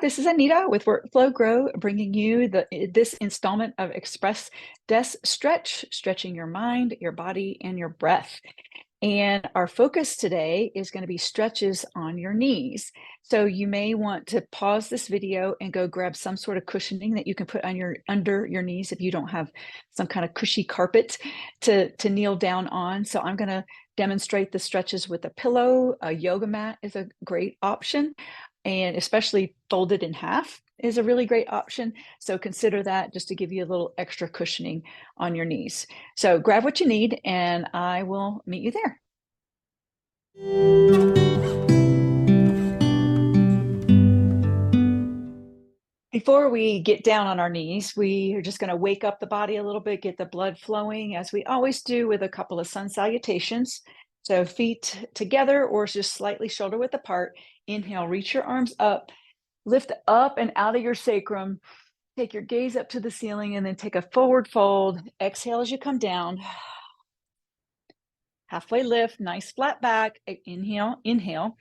this is Anita with Workflow Grow, bringing you this installment of Express Desk Stretch, stretching your mind, your body, and your breath. And our focus today is going to be stretches on your knees. So you may want to pause this video and go grab some sort of cushioning that you can put on under your knees if you don't have some kind of cushy carpet to kneel down on. So I'm going to demonstrate the stretches with a pillow. A yoga mat is a great option, and especially folded in half is a really great option. So consider that, just to give you a little extra cushioning on your knees. So grab what you need and I will meet you there. Before we get down on our knees, we are just going to wake up the body a little bit, get the blood flowing, as we always do, with a couple of sun salutations. So feet together or just slightly shoulder width apart. Inhale, reach your arms up, lift up and out of your sacrum. Take your gaze up to the ceiling and then take a forward fold. Exhale as you come down. Halfway lift, nice flat back. Inhale, inhale,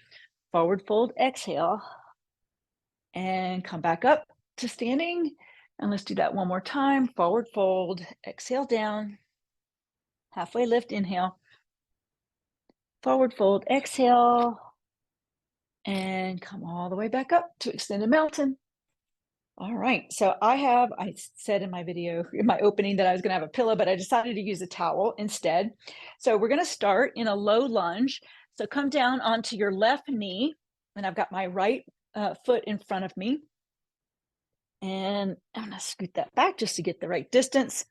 forward fold, exhale, and come back up to standing. And let's do that one more time. Forward fold, exhale down, halfway lift, inhale, forward fold, exhale, and come all the way back up to extended mountain. All right, so I said in my video, in my opening, that I was going to have a pillow, but I decided to use a towel instead. So we're going to start in a low lunge. So come down onto your left knee, and I've got my right foot in front of me. And I'm going to scoot that back just to get the right distance.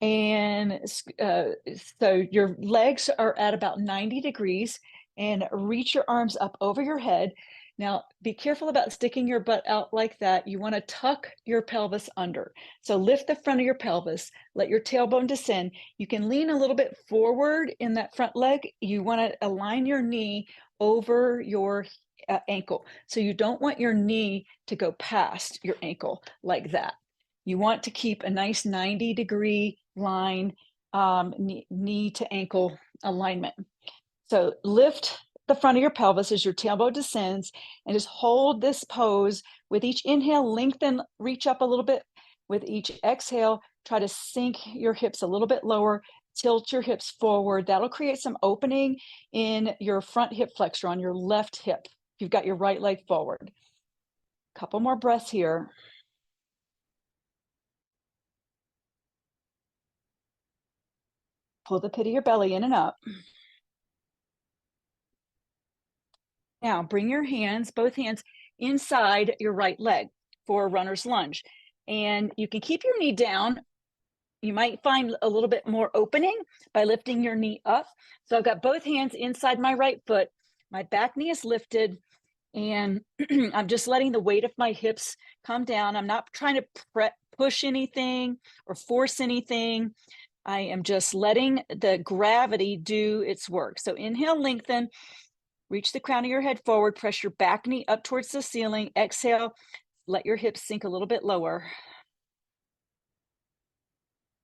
And so your legs are at about 90 degrees, and reach your arms up over your head. Now, be careful about sticking your butt out like that. You want to tuck your pelvis under. So lift the front of your pelvis, let your tailbone descend. You can lean a little bit forward in that front leg. You want to align your knee over your ankle. So you don't want your knee to go past your ankle like that. You want to keep a nice 90-degree line, knee to ankle alignment. So lift the front of your pelvis as your tailbone descends, and just hold this pose. With each inhale, lengthen, reach up a little bit. With each exhale, try to sink your hips a little bit lower, tilt your hips forward. That'll create some opening in your front hip flexor on your left hip. You've got your right leg forward. Couple more breaths here. Pull the pit of your belly in and up. Now bring your hands, both hands, inside your right leg for a runner's lunge. And you can keep your knee down. You might find a little bit more opening by lifting your knee up. So I've got both hands inside my right foot. My back knee is lifted, and I'm just letting the weight of my hips come down. I'm not trying to push anything or force anything. I am just letting the gravity do its work. So inhale, lengthen. Reach the crown of your head forward, press your back knee up towards the ceiling. Exhale, let your hips sink a little bit lower.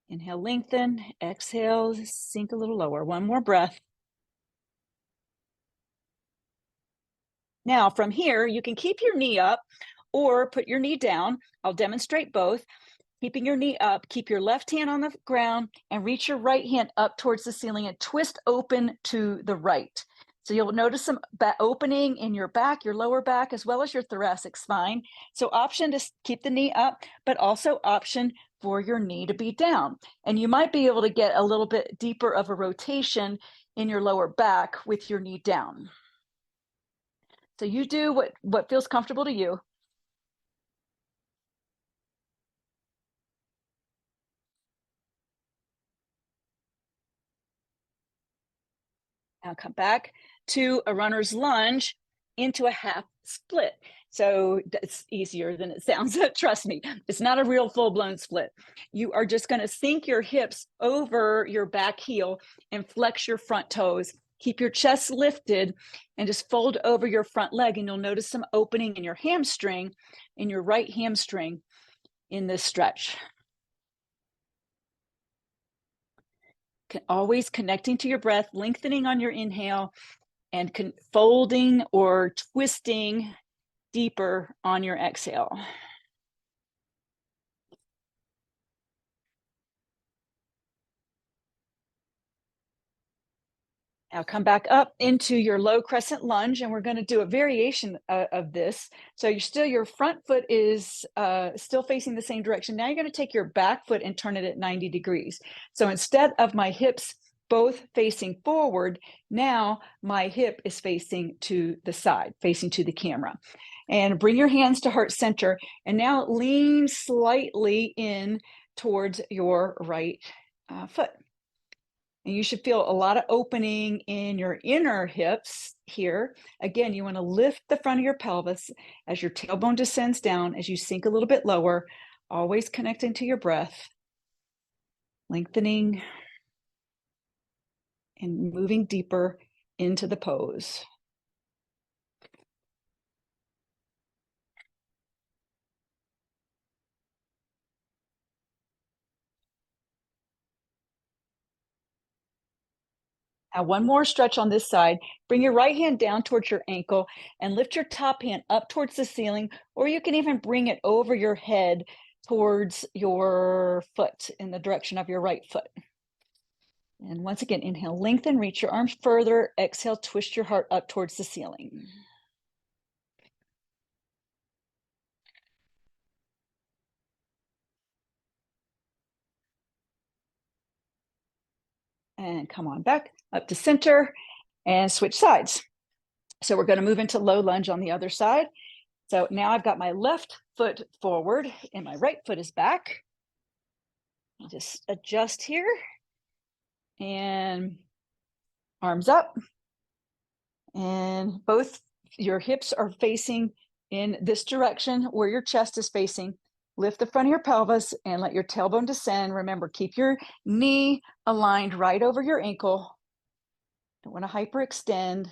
Inhale, lengthen. Exhale, sink a little lower. One more breath. Now from here, you can keep your knee up or put your knee down. I'll demonstrate both. Keeping your knee up, keep your left hand on the ground and reach your right hand up towards the ceiling and twist open to the right. So you'll notice some opening in your back, your lower back, as well as your thoracic spine. So option to keep the knee up, but also option for your knee to be down. And you might be able to get a little bit deeper of a rotation in your lower back with your knee down. So you do what feels comfortable to you. Now come back to a runner's lunge into a half split. So it's easier than it sounds. Trust me, it's not a real full-blown split. You are just going to sink your hips over your back heel and flex your front toes. Keep your chest lifted and just fold over your front leg, and you'll notice some opening in your hamstring, in your right hamstring in this stretch. Always connecting to your breath, lengthening on your inhale, and folding or twisting deeper on your exhale. Now come back up into your low crescent lunge, and we're going to do a variation of this. So your front foot is still facing the same direction. Now you're going to take your back foot and turn it at 90 degrees. So instead of my hips both facing forward, now my hip is facing to the side, facing to the camera. And bring your hands to heart center, and now lean slightly in towards your right foot. And you should feel a lot of opening in your inner hips here. Again, you want to lift the front of your pelvis as your tailbone descends down, as you sink a little bit lower, always connecting to your breath, lengthening and moving deeper into the pose. Now, one more stretch on this side. Bring your right hand down towards your ankle and lift your top hand up towards the ceiling, or you can even bring it over your head towards your foot in the direction of your right foot. And once again, inhale, lengthen, reach your arms further. Exhale, twist your heart up towards the ceiling. And come on back up to center and switch sides. So we're going to move into low lunge on the other side. So now I've got my left foot forward and my right foot is back. I'll just adjust here and arms up. And both your hips are facing in this direction where your chest is facing. Lift the front of your pelvis and let your tailbone descend. Remember, keep your knee aligned right over your ankle. Don't want to hyperextend.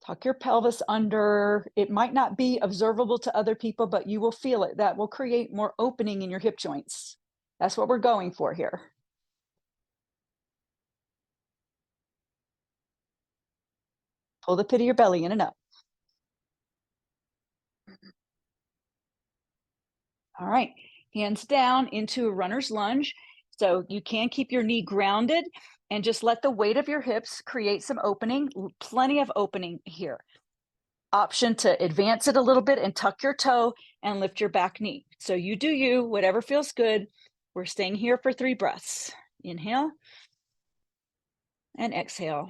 Tuck your pelvis under. It might not be observable to other people, but you will feel it. That will create more opening in your hip joints. That's what we're going for here. Pull the pit of your belly in and up. All right, hands down into a runner's lunge. So you can keep your knee grounded and just let the weight of your hips create some opening, plenty of opening here. Option to advance it a little bit and tuck your toe and lift your back knee. So you do you, whatever feels good. We're staying here for 3 breaths. Inhale and exhale.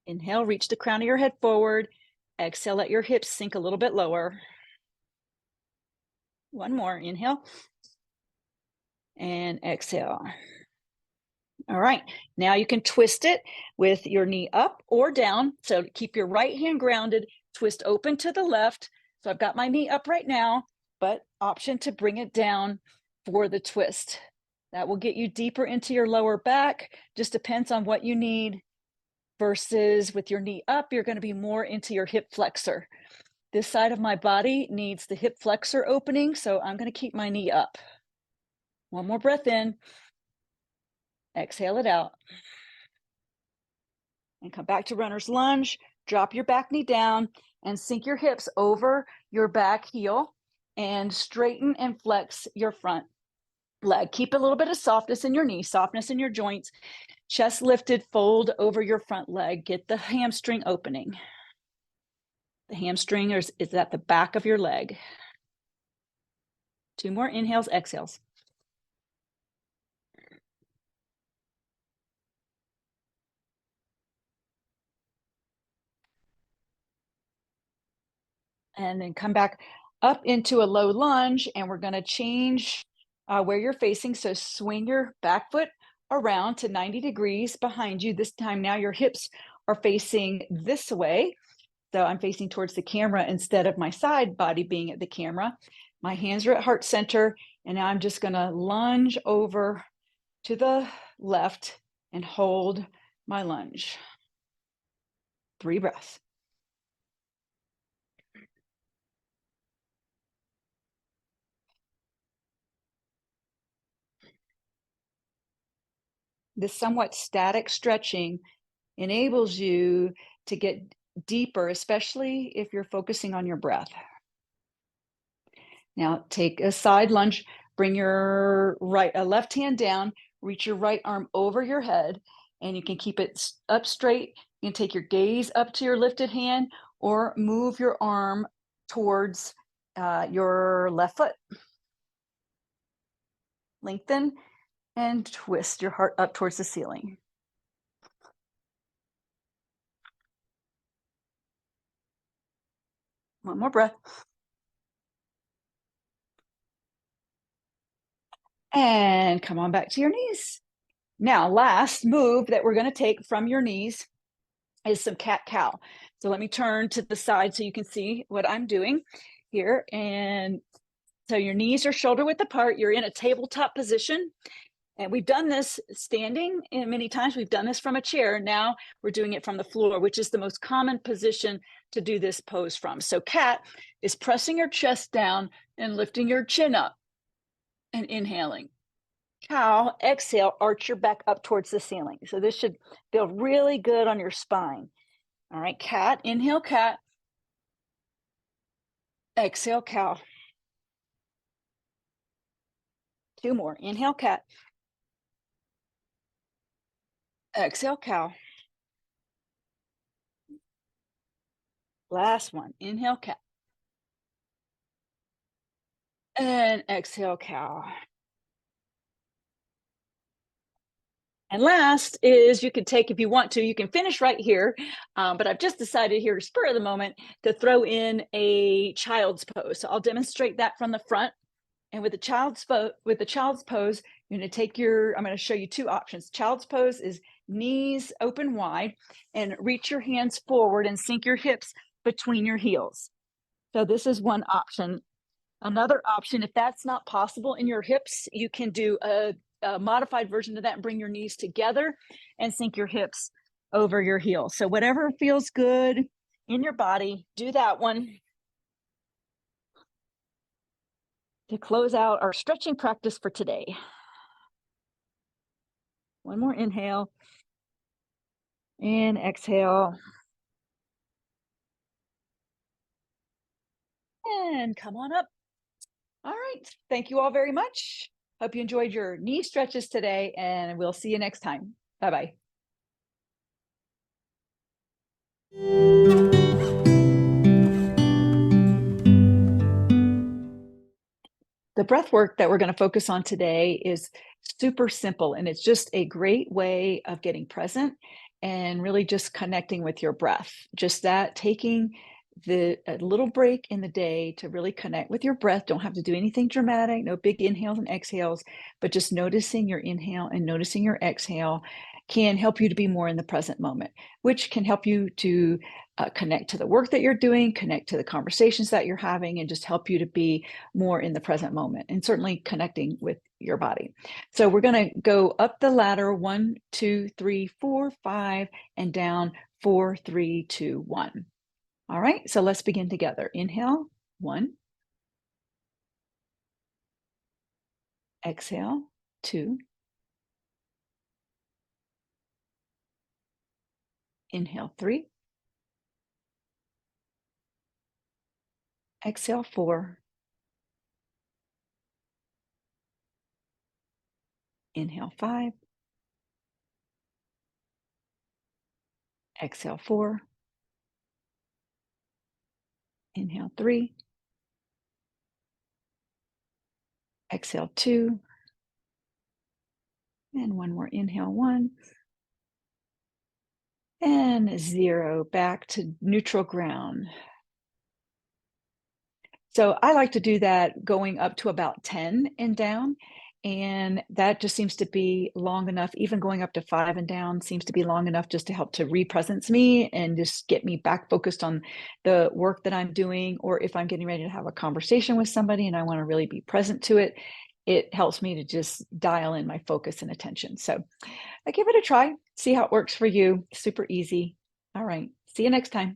Inhale, reach the crown of your head forward. Exhale, let your hips sink a little bit lower. One more, inhale and exhale. All right, now you can twist it with your knee up or down. So keep your right hand grounded, twist open to the left. So I've got my knee up right now, but option to bring it down for the twist. That will get you deeper into your lower back. Just depends on what you need. Versus with your knee up, you're going to be more into your hip flexor. This side of my body needs the hip flexor opening, so I'm going to keep my knee up. One more breath in. Exhale it out. And come back to runner's lunge. Drop your back knee down and sink your hips over your back heel and straighten and flex your front leg. Keep a little bit of softness in your knee, softness in your joints. Chest lifted, fold over your front leg. Get the hamstring opening. The hamstring is at the back of your leg. 2 more inhales, exhales. And then come back up into a low lunge, and we're going to change where you're facing. So swing your back foot around to 90 degrees behind you. This time now your hips are facing this way. So I'm facing towards the camera instead of my side body being at the camera. My hands are at heart center, and now I'm just going to lunge over to the left and hold my lunge. 3 breaths. This somewhat static stretching enables you to get deeper, especially if you're focusing on your breath. Now take a side lunge, bring your left hand down, reach your right arm over your head, and you can keep it up straight. You can take your gaze up to your lifted hand or move your arm towards your left foot. Lengthen and twist your heart up towards the ceiling. One more breath. And come on back to your knees. Now, last move that we're going to take from your knees is some cat-cow. So let me turn to the side so you can see what I'm doing here. And so your knees are shoulder width apart. You're in a tabletop position. And we've done this standing and many times. We've done this from a chair. Now we're doing it from the floor, which is the most common position to do this pose from. So cat is pressing your chest down and lifting your chin up and inhaling. Cow, exhale, arch your back up towards the ceiling. So this should feel really good on your spine. All right, cat, inhale, cat. Exhale, cow. Two more. Inhale, cat. Exhale, cow. Last one. Inhale, cat. And exhale, cow. And last is you can take, if you want to, you can finish right here. But I've just decided here, spur of the moment, to throw in a child's pose. So I'll demonstrate that from the front. And with the child's pose, you're going to take I'm going to show you two options. Child's pose is knees open wide and reach your hands forward and sink your hips between your heels. So this is one option. Another option, if that's not possible in your hips, you can do a modified version of that and bring your knees together and sink your hips over your heels. So whatever feels good in your body, do that one. To close out our stretching practice for today. One more inhale and exhale. And come on up. All right. Thank you all very much. Hope you enjoyed your knee stretches today, and we'll see you next time. Bye-bye. The breath work that we're going to focus on today is super simple, and it's just a great way of getting present and really just connecting with your breath. Just that, taking a little break in the day to really connect with your breath. Don't have to do anything dramatic, no big inhales and exhales, but just noticing your inhale and noticing your exhale can help you to be more in the present moment, which can help you to connect to the work that you're doing, connect to the conversations that you're having, and just help you to be more in the present moment, and certainly connecting with your body. So we're going to go up the ladder 1, 2, 3, 4, 5, and down 4, 3, 2, 1. All right, so let's begin together. Inhale, 1. Exhale, 2. Inhale, 3. Exhale, 4. Inhale, 5. Exhale, 4. Inhale, 3. Exhale, 2. And one more inhale, 1. And 0, back to neutral ground. So I like to do that going up to about 10 and down. And that just seems to be long enough. Even going up to 5 and down seems to be long enough just to help to represence me and just get me back focused on the work that I'm doing. Or if I'm getting ready to have a conversation with somebody and I want to really be present to it, it helps me to just dial in my focus and attention. So I give it a try, see how it works for you. Super easy. All right. See you next time.